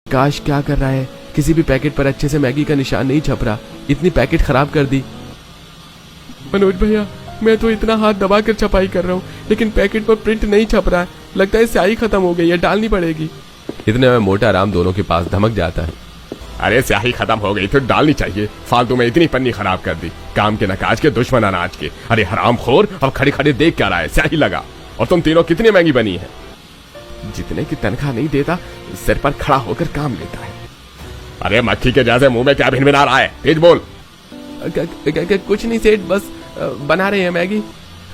काश क्या कर रहा है, किसी भी पैकेट पर अच्छे से मैगी का निशान नहीं छप रहा, इतनी पैकेट खराब कर दी। मनोज भैया, मैं तो इतना हाथ दबा कर छपाई कर रहा हूँ, लेकिन पैकेट पर प्रिंट नहीं छप रहा है, लगता है स्याही खत्म हो गई है, डालनी पड़ेगी। इतने में मोटा राम दोनों के पास धमक जाता है। अरे स्याही खत्म हो गई तो डालनी चाहिए, फालतू में इतनी पन्नी खराब कर दी, काम के नकाज के दुश्मन अनाज के। अरे हरामखोर, अब खड़े खड़े देख क्या रहा है, स्याही लगा। और तुम तीनों कितनी महंगी बनी है? जितने की तनख्वाह नहीं देता, सिर पर खड़ा होकर काम लेता है। अरे मक्खी के जैसे मुंह में क्या भिनभिना रहा है, तेज बोल। कुछ नहीं सेठ, बस बना रहे हैं मैगी।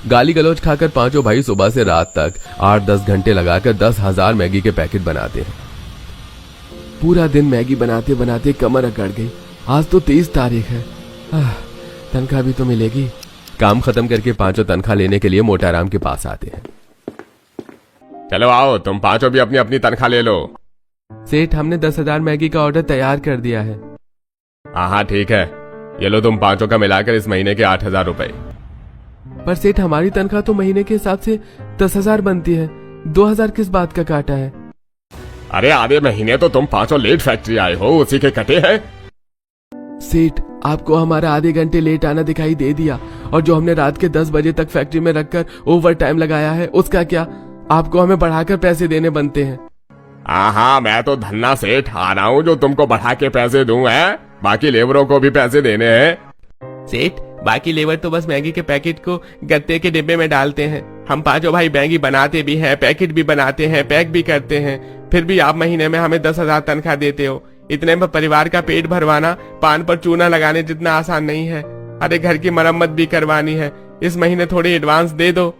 गाली गलौज खाकर पांचों भाई सुबह से रात तक 8-10 घंटे लगाकर 10,000 मैगी के पैकेट बनाते हैं। पूरा दिन मैगी बनाते बनाते कमर अकड़ गई। आज तो 23 तारीख है, तनख्वाह भी तो मिलेगी। काम खत्म करके पांचों तनख्वाह लेने के लिए मोटाराम के पास आते हैं। चलो आओ, तुम पांचों भी अपनी अपनी तनख्वाह ले लो। सेठ, हमने 10,000 मैगी का ऑर्डर तैयार कर दिया है। हाँ ठीक है, ये लो तुम पांचों का मिलाकर इस महीने के 8,000 रुपए। पर सेठ, हमारी तनख्वाह तो महीने के हिसाब से 10,000 बनती है, 2,000 किस बात का काटा है? अरे आधे महीने तो तुम पांचों लेट फैक्ट्री आए हो, उसी के कटे हैं। सेठ, आपको हमारा आधे घंटे लेट आना दिखाई दे दिया, और जो हमने रात के 10 बजे तक फैक्ट्री में रखकर ओवर टाइम लगाया है, उसका क्या? आपको हमें बढ़ाकर पैसे देने बनते हैं। हाँ, मैं तो धन्ना सेठ आ रहा हूँ जो तुमको बढ़ा के पैसे दूं, है? बाकी लेबरों को भी पैसे देने हैं। सेठ, बाकी लेबर तो बस मैगी के पैकेट को गत्ते के डिब्बे में डालते हैं। हम पांचों भाई मैगी बनाते भी हैं, पैकेट भी बनाते हैं, पैक भी करते हैं, फिर भी आप महीने में हमें 10,000 तनख्वाह देते हो। इतने में परिवार का पेट भरवाना पान पर चूना लगाने जितना आसान नहीं है। अरे घर की मरम्मत भी करवानी है, इस महीने थोड़ी एडवांस दे दो।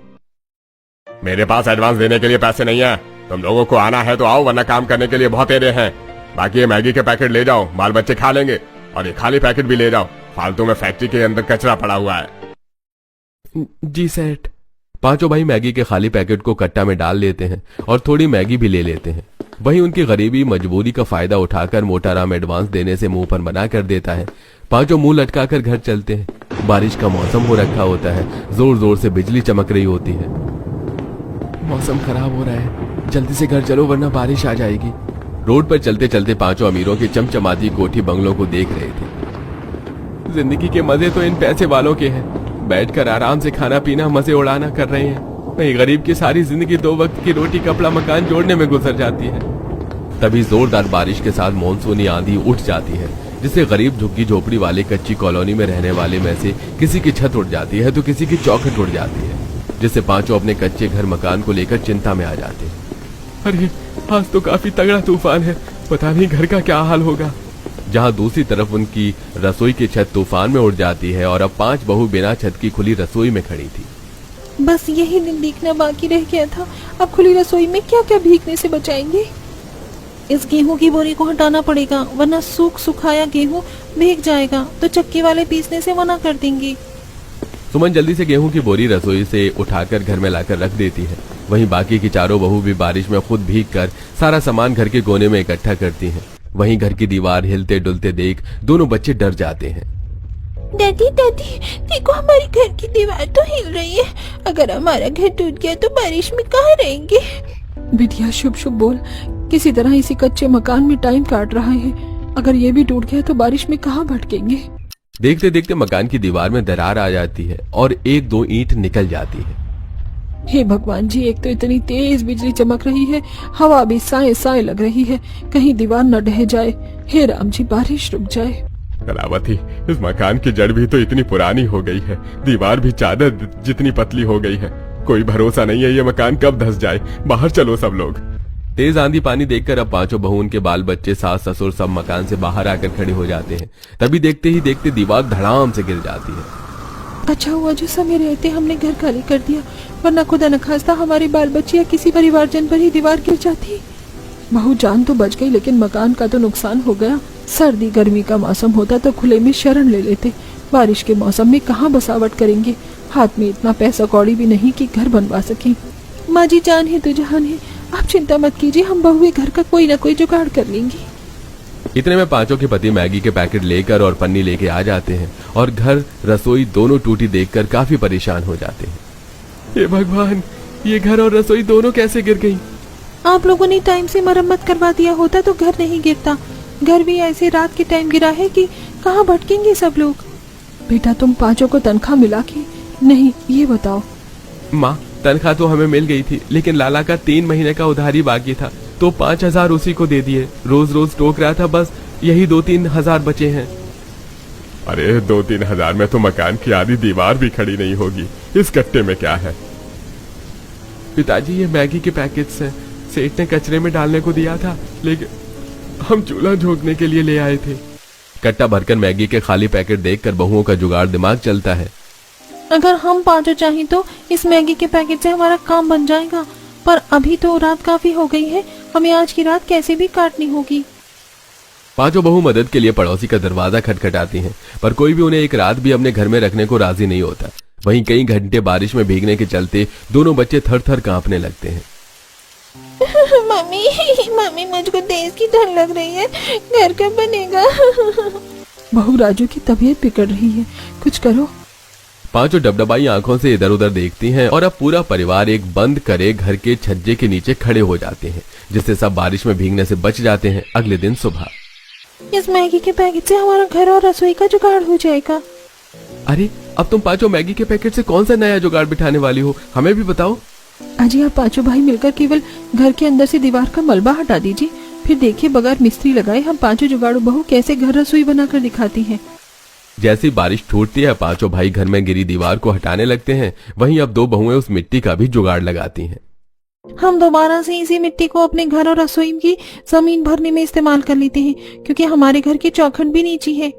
मेरे पास एडवांस देने के लिए पैसे नहीं है। तुम लोगों को आना है तो आओ, वरना काम करने के लिए बहुत एरे हैं। बाकी ये मैगी के पैकेट ले जाओ, बाल बच्चे खा लेंगे, और ये खाली पैकेट भी ले जाओ, फालतू में फैक्ट्री के अंदर कचरा पड़ा हुआ है। जी सेठ। पांचों भाई मैगी के खाली पैकेट को कट्टा में डाल लेते हैं और थोड़ी मैगी भी ले लेते हैं। वहीं उनकी गरीबी मजबूरी का फायदा उठाकर मोटाराम एडवांस देने से मुंह पर मना कर देता है। पांचों मुंह लटकाकर घर चलते हैं। बारिश का मौसम हो रखा होता है, जोर जोर से बिजली चमक रही होती है। मौसम खराब हो रहा है, जल्दी से घर चलो वरना बारिश आ जाएगी। रोड पर चलते चलते पांचों अमीरों की चमचमाती कोठी बंगलों को देख रहे थे। जिंदगी के मजे तो इन पैसे वालों के हैं, बैठकर आराम से खाना पीना मजे उड़ाना कर रहे हैं। वहीं गरीब की सारी जिंदगी 2 वक्त की रोटी कपड़ा मकान जोड़ने में गुजर जाती है। तभी जोरदार बारिश के साथ मानसूनी आंधी उठ जाती है, जिससे गरीब झुग्गी झोपड़ी वाले कच्ची कॉलोनी में रहने वाले में से किसी की छत उड़ जाती है तो किसी की चौखट उड़ जाती है, जिससे पांचों अपने कच्चे घर मकान को लेकर चिंता में आ जाते हैं। अरे आज तो काफी तगड़ा तूफान है, पता नहीं घर का क्या हाल होगा। जहां दूसरी तरफ उनकी रसोई की छत तूफान में उड़ जाती है और अब 5 बहू बिना छत की खुली रसोई में खड़ी थी। बस यही दिन देखना बाकी रह गया था, अब खुली रसोई में क्या क्या भीगने से बचाएंगे। इस गेहूं की बोरी को हटाना पड़ेगा, वरना सुखाया गेहूं भीग जाएगा तो चक्की वाले पीसने से मना कर देंगे। सुमन जल्दी से गेहूं की बोरी रसोई से उठाकर घर में लाकर रख देती है। वहीं बाकी की चारों बहू भी बारिश में खुद भीगकर सारा सामान घर के कोने में इकट्ठा करती हैं। वहीं घर की दीवार हिलते डुलते देख दोनों बच्चे डर जाते हैं। दादी दादी, देखो हमारी घर की दीवार तो हिल रही है, अगर हमारा घर टूट गया तो बारिश में कहाँ रहेंगे। बिटिया शुभ शुभ बोल, किसी तरह इसी कच्चे मकान में टाइम काट रहा है, अगर ये भी टूट गया तो बारिश में कहाँ भटकेंगे। देखते देखते मकान की दीवार में दरार आ जाती है और 1-2 ईंट निकल जाती है। हे भगवान जी, एक तो इतनी तेज बिजली चमक रही है, हवा भी साए साए लग रही है, कहीं दीवार न ढह जाए। हे राम जी, बारिश रुक जाए। कलावती, इस मकान की जड़ भी तो इतनी पुरानी हो गई है, दीवार भी चादर जितनी पतली हो गई है, कोई भरोसा नहीं है ये मकान कब धंस जाए। बाहर चलो सब लोग। तेज आंधी पानी देखकर अब पांचों बहू उनके बाल बच्चे सास ससुर सब मकान से बाहर आकर खड़े हो जाते हैं। तभी देखते ही देखते दीवार धड़ाम से गिर जाती है। अच्छा हुआ जो समय रहते हमने घर खाली कर दिया, वरना खुदा न खास्ता हमारे बाल बच्चे या किसी परिवारजन पर ही दीवार गिर जाती। बहू जान तो बच गई, लेकिन मकान का तो नुकसान हो गया। सर्दी गर्मी का मौसम होता तो खुले में शरण ले लेते, बारिश के मौसम में कहाँ बसावट करेंगे। हाथ में इतना पैसा कौड़ी भी नहीं कि घर बनवा सके। माँ जी जान है तो जहान है, आप चिंता मत कीजिए, हम बहुए घर का कोई ना कोई जुगाड़ कर लेंगे। इतने में पांचों के पति मैगी के पैकेट लेकर और पन्नी लेके आ जाते हैं और घर रसोई दोनों टूटी देखकर काफी परेशान हो जाते हैं। हे भगवान, ये घर और रसोई दोनों कैसे गिर गई। आप लोगों ने टाइम से मरम्मत करवा दिया होता तो घर नहीं गिरता। घर भी ऐसे रात के टाइम गिरा है कि कहाँ भटकेंगे सब लोग। बेटा तुम पांचों को तनख्वाह मिला के नहीं, ये बताओ। माँ तनख्वाह तो हमें मिल गई थी, लेकिन लाला का 3 महीने का उधारी बाकी था तो 5,000 उसी को दे दिए। रोज रोज टोक रहा था, बस यही 2-3 हजार बचे हैं। अरे 2-3 हजार में तो मकान की आधी दीवार भी खड़ी नहीं होगी। इस कट्टे में क्या है? पिताजी ये मैगी के पैकेट्स हैं, सेठ ने कचरे में डालने को दिया था, लेकिन हम चूल्हा झोंकने के लिए ले आए थे। कट्टा भरकर मैगी के खाली पैकेट देखकर बहुओं का जुगाड़ दिमाग चलता है। अगर हम पांचों चाहें तो इस मैगी के पैकेट से हमारा काम बन जाएगा, पर अभी तो रात काफी हो गई है, हमें आज की रात कैसे भी काटनी होगी। पांचों बहू मदद के लिए पड़ोसी का दरवाजा खटखटाती हैं, पर कोई भी उन्हें एक रात भी अपने घर में रखने को राजी नहीं होता। वहीं कई घंटे बारिश में भीगने के चलते दोनों बच्चे थर थर कांपने लगते हैं। मम्मी मुझको तेज की ठंड लग रही है, घर कब बनेगा। बहू राजू की तबीयत बिगड़ रही है, कुछ करो। पांचों डबडबाई आंखों से इधर उधर देखती हैं और अब पूरा परिवार एक बंद करे घर के छज्जे के नीचे खड़े हो जाते हैं, जिससे सब बारिश में भीगने से बच जाते हैं। अगले दिन सुबह इस मैगी के पैकेट से हमारा घर और रसोई का जुगाड़ हो जाएगा। अरे अब तुम पांचों मैगी के पैकेट से कौन सा नया जुगाड़ बिठाने वाली हो, हमें भी बताओ। अजी आप पांचों भाई मिलकर केवल घर के अंदर से दीवार का मलबा हटा दीजिए, फिर देखिए बगैर मिस्त्री लगाए हम पांचों जुगाड़ू बहू कैसे घर रसोई बनाकर दिखाती हैं। जैसी बारिश छूटती है पांचों भाई घर में गिरी दीवार को हटाने लगते हैं। वहीं अब 2 बहुएं उस मिट्टी का भी जुगाड़ लगाती हैं। हम दोबारा से इसी मिट्टी को अपने घर और रसोई की जमीन भरने में इस्तेमाल कर लेते हैं, क्योंकि हमारे घर की चौखट भी नीची है।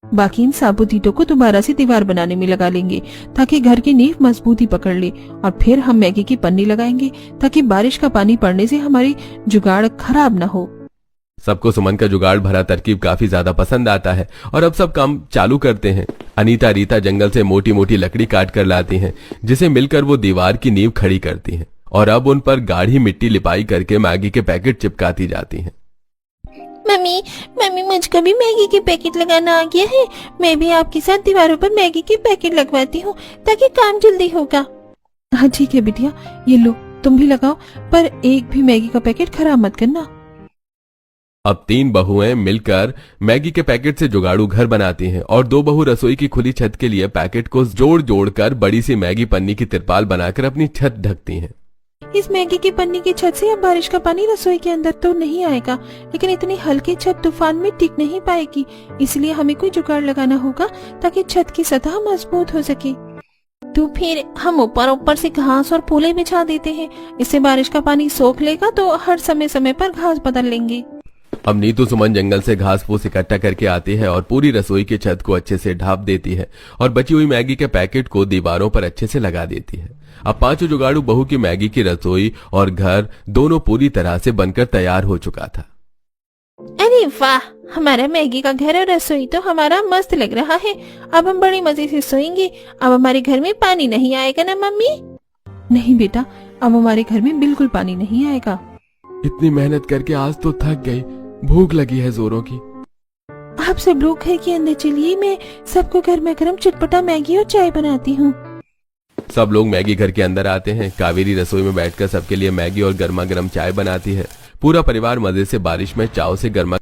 बाकी इन साबुत ईंटों को दोबारा से दीवार बनाने में लगा लेंगे ताकि घर की नींव मजबूती पकड़ ले, और फिर हम मैगी की पन्नी लगाएंगे ताकि बारिश का पानी पड़ने से हमारी जुगाड़ खराब न हो। सबको सुमन का जुगाड़ भरा तरकीब काफी ज्यादा पसंद आता है और अब सब काम चालू करते हैं। अनीता रीता जंगल से मोटी मोटी लकड़ी काट कर लाती हैं, जिसे मिलकर वो दीवार की नींव खड़ी करती हैं और अब उन पर गाढ़ी मिट्टी लिपाई करके मैगी के पैकेट चिपकाती जाती हैं। मम्मी मुझको भी मैगी के पैकेट लगाना आ गया है। मैं भी आपके साथ दीवारों पर मैगी के पैकेट लगवाती हूँ ताकि काम जल्दी होगा। हाँ ठीक है बिटिया, ये लो तुम भी लगाओ, पर एक भी मैगी का पैकेट खराब मत करना। अब 3 बहुएं मिलकर मैगी के पैकेट से जुगाड़ू घर बनाती हैं और 2 बहू रसोई की खुली छत के लिए पैकेट को जोड़ जोड़ कर बड़ी सी मैगी पन्नी की तिरपाल बनाकर अपनी छत ढकती हैं। इस मैगी की पन्नी की छत से अब बारिश का पानी रसोई के अंदर तो नहीं आएगा, लेकिन इतनी हल्की छत तूफान में टिक नहीं पाएगी, इसलिए हमें कोई जुगाड़ लगाना होगा ताकि छत की सतह मजबूत हो सके। तो फिर हम ऊपर से घास और फूले बिछा देते हैं, इससे बारिश का पानी सोख लेगा तो हर समय समय पर घास बदल लेंगे। अब नीतू सुमन जंगल से घास फूस इकट्ठा करके आती है और पूरी रसोई की छत को अच्छे से ढाप देती है और बची हुई मैगी के पैकेट को दीवारों पर अच्छे से लगा देती है। अब पांचों जुगाड़ू बहू की मैगी की रसोई और घर दोनों पूरी तरह से बनकर तैयार हो चुका था। अरे वाह, हमारा मैगी का घर और रसोई तो हमारा मस्त लग रहा है। अब हम बड़ी मजे से सोएंगे। अब हमारे घर में पानी नहीं आएगा ना मम्मी? नहीं बेटा, अब हमारे घर में बिल्कुल पानी नहीं आएगा। इतनी मेहनत करके आज तो थक गई, भूख लगी है जोरों की। आप सब लोग घर के अंदर चलिए, मैं सबको गर्मा गर्म चटपटा मैगी और चाय बनाती हूँ। सब लोग मैगी घर के अंदर आते हैं। कावेरी रसोई में बैठकर सबके लिए मैगी और गर्मा गर्म चाय बनाती है। पूरा परिवार मजे से बारिश में चाव से गर्मा